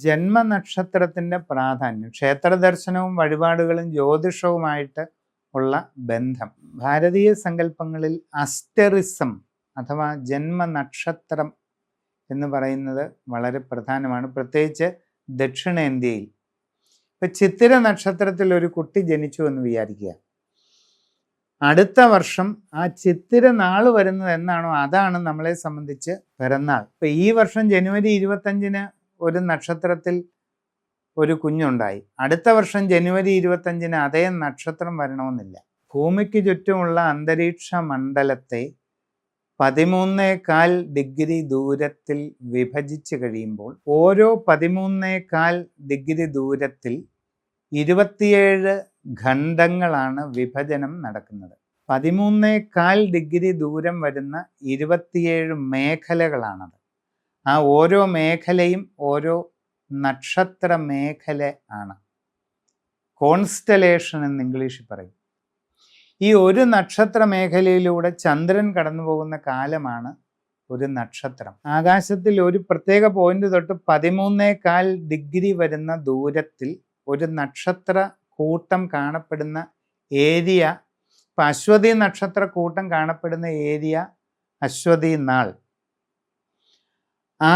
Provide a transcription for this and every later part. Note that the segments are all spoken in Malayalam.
ജന്മനക്ഷത്രത്തിൻ്റെ പ്രാധാന്യം, ക്ഷേത്ര ദർശനവും വഴിപാടുകളും ജ്യോതിഷവുമായിട്ട് ഉള്ള ബന്ധം. ഭാരതീയ സങ്കല്പങ്ങളിൽ അസ്റ്ററിസം അഥവാ ജന്മനക്ഷത്രം എന്ന് പറയുന്നത് വളരെ പ്രധാനമാണ്, പ്രത്യേകിച്ച് ദക്ഷിണേന്ത്യയിൽ. ഇപ്പം ചിത്തിര നക്ഷത്രത്തിൽ ഒരു കുട്ടി ജനിച്ചു എന്ന് വിചാരിക്കുക. അടുത്ത വർഷം ആ ചിത്തിര നാൾ വരുന്നത് എന്നാണോ അതാണ് നമ്മളെ സംബന്ധിച്ച് പിറന്നാൾ. ഇപ്പം ഈ വർഷം ജനുവരി 25-ന് ഒരു നക്ഷത്രത്തിൽ ഒരു കുഞ്ഞുണ്ടായി. അടുത്ത വർഷം ജനുവരി 25-ന് അതേ നക്ഷത്രം വരണമെന്നില്ല. ഭൂമിക്ക് ചുറ്റുമുള്ള അന്തരീക്ഷ മണ്ഡലത്തെ 13.25 ഡിഗ്രി ദൂരത്തിൽ വിഭജിച്ച് കഴിയുമ്പോൾ ഓരോ 13.25 ഡിഗ്രി ദൂരത്തിൽ 27 ഖണ്ഡങ്ങളാണ് വിഭജനം നടക്കുന്നത്. 13.25 ഡിഗ്രി ദൂരം വരുന്ന 27 മേഖലകളാണത്. ആ ഓരോ മേഖലയും ഓരോ നക്ഷത്ര മേഖല ആണ്. കോൺസ്റ്റലേഷൻ എന്ന് ഇംഗ്ലീഷിൽ പറയും. ഈ ഒരു നക്ഷത്ര മേഖലയിലൂടെ ചന്ദ്രൻ കടന്നു പോകുന്ന കാലമാണ് ഒരു നക്ഷത്രം. ആകാശത്തിൽ ഒരു പ്രത്യേക പോയിന്റ് തൊട്ട് 13.25 ഡിഗ്രി വരുന്ന ദൂരത്തിൽ ഒരു നക്ഷത്ര കൂട്ടം കാണപ്പെടുന്ന ഏരിയ, ഇപ്പം അശ്വതി നക്ഷത്ര കൂട്ടം കാണപ്പെടുന്ന ഏരിയ അശ്വതി നാൾ. ആ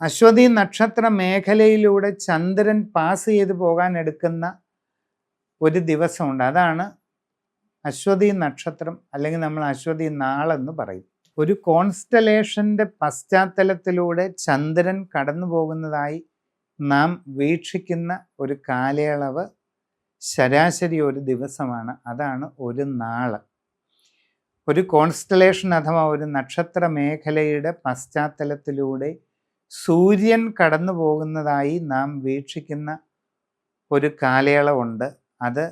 അശ്വതി നക്ഷത്ര മേഖലയിലൂടെ ചന്ദ്രൻ പാസ് ചെയ്ത് പോകാൻ എടുക്കുന്ന ഒരു ദിവസമുണ്ട്. അതാണ് അശ്വതി നക്ഷത്രം, അല്ലെങ്കിൽ നമ്മൾ അശ്വതി നാളെന്ന് പറയും. ഒരു കോൺസ്റ്റലേഷൻ്റെ പശ്ചാത്തലത്തിലൂടെ ചന്ദ്രൻ കടന്നു പോകുന്നതായി നാം വീക്ഷിക്കുന്ന ഒരു കാലയളവ് ശരാശരി ഒരു ദിവസമാണ്. അതാണ് ഒരു നാള്. ഒരു കോൺസ്റ്റലേഷൻ അഥവാ ഒരു നക്ഷത്ര മേഖലയുടെ പശ്ചാത്തലത്തിലൂടെ സൂര്യൻ കടന്നു പോകുന്നതായി നാം വീക്ഷിക്കുന്ന ഒരു കാലയളവുണ്ട്. അത്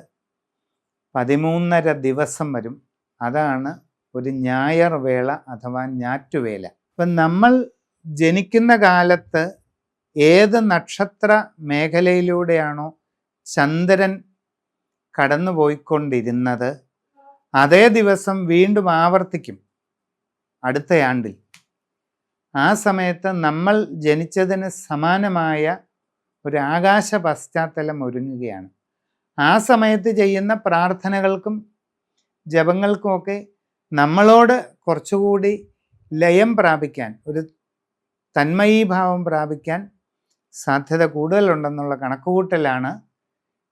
13.5 ദിവസം വരും. അതാണ് ഒരു ഞായർ വേള അഥവാ ഞാറ്റുവേല. ഇപ്പം നമ്മൾ ജനിക്കുന്ന കാലത്ത് ഏത് നക്ഷത്ര മേഖലയിലൂടെയാണോ ചന്ദ്രൻ കടന്നു പോയിക്കൊണ്ടിരുന്നത് അതേ ദിവസം വീണ്ടും ആവർത്തിക്കും അടുത്ത ആണ്ടിൽ. ആ സമയത്ത് നമ്മൾ ജനിച്ചതിന് സമാനമായ ഒരു ആകാശ പശ്ചാത്തലം ഒരുങ്ങുകയാണ്. ആ സമയത്ത് ചെയ്യുന്ന പ്രാർത്ഥനകൾക്കും ജപങ്ങൾക്കുമൊക്കെ നമ്മളോട് കുറച്ചുകൂടി ലയം പ്രാപിക്കാൻ, ഒരു തന്മയീഭാവം പ്രാപിക്കാൻ സാധ്യത കൂടുതലുണ്ടെന്നുള്ള കണക്കുകൂട്ടലാണ്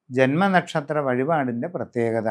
ജന്മനക്ഷത്ര വഴിപാടിൻ്റെ പ്രത്യേകത.